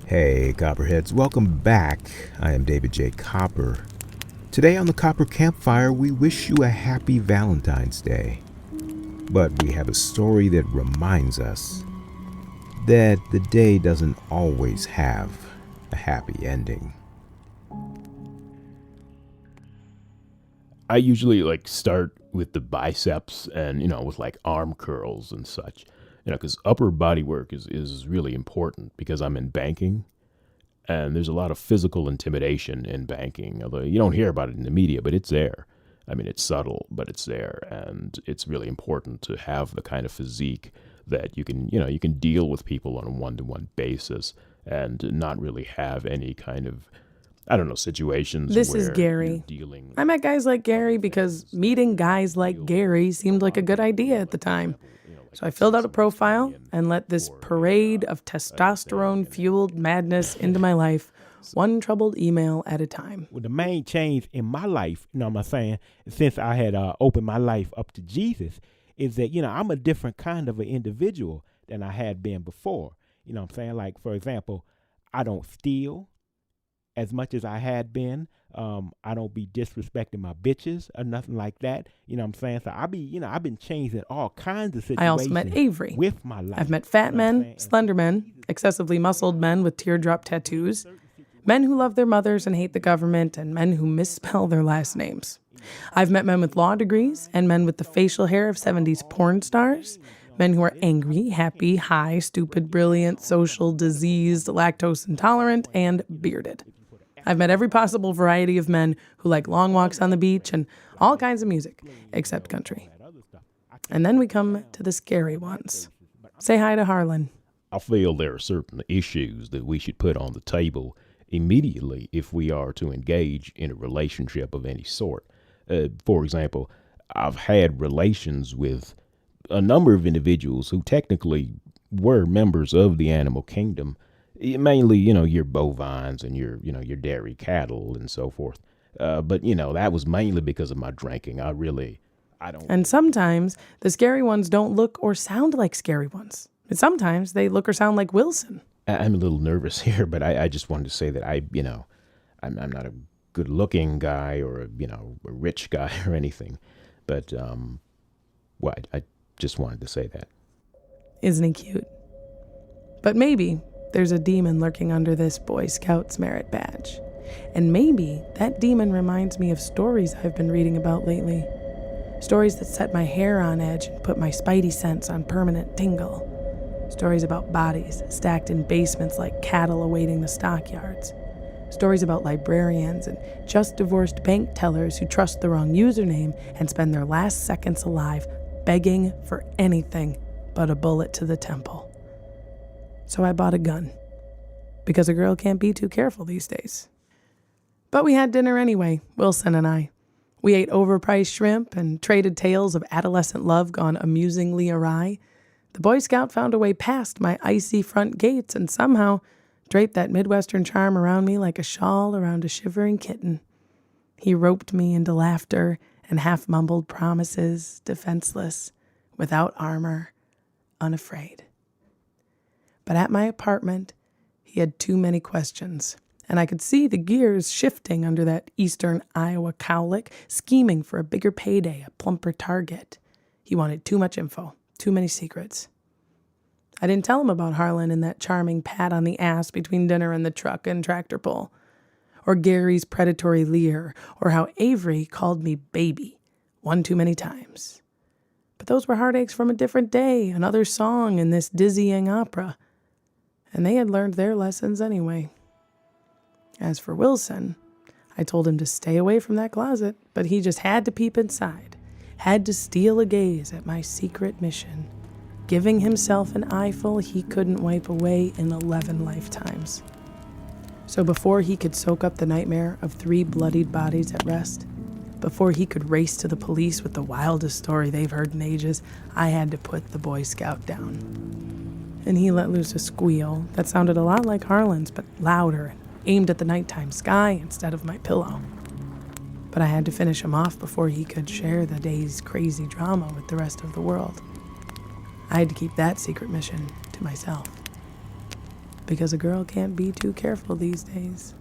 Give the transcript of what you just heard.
Hey, Copperheads, welcome back. I am David J. Copper. Today on the Copper Campfire, we wish you a happy Valentine's Day. But we have a story that reminds us that the day doesn't always have a happy ending. I usually start with the biceps and, with arm curls and such, because upper body work is really important because I'm in banking and there's a lot of physical intimidation in banking. Although you don't hear about it in the media, but it's there. I mean, it's subtle, but it's there. And it's really important to have the kind of physique that you can deal with people on a one-to-one basis and not really have any kind of situations This where is Gary. dealing. I met guys like Gary because meeting guys like Gary seemed like a good idea at the time. So I filled out a profile and let this parade of testosterone-fueled madness into my life, one troubled email at a time. Well, the main change in my life, what I'm saying, since I had opened my life up to Jesus, is that, I'm a different kind of an individual than I had been before. You know what I'm saying? Like, for example, I don't steal as much as I had been. I don't be disrespecting my bitches or nothing like that. You know what I'm saying? So I've been changing all kinds of situations. I also met Avery. With my life. I've met fat men, slender men, excessively muscled men with teardrop tattoos, men who love their mothers and hate the government, and men who misspell their last names. I've met men with law degrees and men with the facial hair of 70s porn stars, men who are angry, happy, high, stupid, brilliant, social, diseased, lactose intolerant, and bearded. I've met every possible variety of men who like long walks on the beach and all kinds of music, except country. And then we come to the scary ones. Say hi to Harlan. I feel there are certain issues that we should put on the table immediately if we are to engage in a relationship of any sort. For example, I've had relations with a number of individuals who technically were members of the animal kingdom, mainly, your bovines and your dairy cattle and so forth. But, that was mainly because of my drinking. I don't. And sometimes the scary ones don't look or sound like scary ones. And sometimes they look or sound like Wilson. I'm a little nervous here, but I just wanted to say that I'm not a good looking guy or a rich guy or anything. But, I just wanted to say that. Isn't he cute? But maybe there's a demon lurking under this Boy Scouts merit badge. And maybe that demon reminds me of stories I've been reading about lately. Stories that set my hair on edge and put my spidey sense on permanent tingle. Stories about bodies stacked in basements like cattle awaiting the stockyards. Stories about librarians and just divorced bank tellers who trust the wrong username and spend their last seconds alive begging for anything but a bullet to the temple. So I bought a gun, because a girl can't be too careful these days. But we had dinner anyway, Wilson and I. We ate overpriced shrimp and traded tales of adolescent love gone amusingly awry. The Boy Scout found a way past my icy front gates and somehow draped that Midwestern charm around me like a shawl around a shivering kitten. He roped me into laughter and half-mumbled promises, defenseless, without armor, unafraid. But at my apartment, he had too many questions, and I could see the gears shifting under that eastern Iowa cowlick, scheming for a bigger payday, a plumper target. He wanted too much info, too many secrets. I didn't tell him about Harlan and that charming pat on the ass between dinner and the truck and tractor pull, or Gary's predatory leer, or how Avery called me baby one too many times. But those were heartaches from a different day, another song in this dizzying opera. And they had learned their lessons anyway. As for Wilson, I told him to stay away from that closet, but he just had to peep inside, had to steal a gaze at my secret mission, giving himself an eyeful he couldn't wipe away in 11 lifetimes. So before he could soak up the nightmare of 3 bloodied bodies at rest, before he could race to the police with the wildest story they've heard in ages, I had to put the Boy Scout down. And he let loose a squeal that sounded a lot like Harlan's, but louder and aimed at the nighttime sky instead of my pillow. But I had to finish him off before he could share the day's crazy drama with the rest of the world. I had to keep that secret mission to myself. because a girl can't be too careful these days.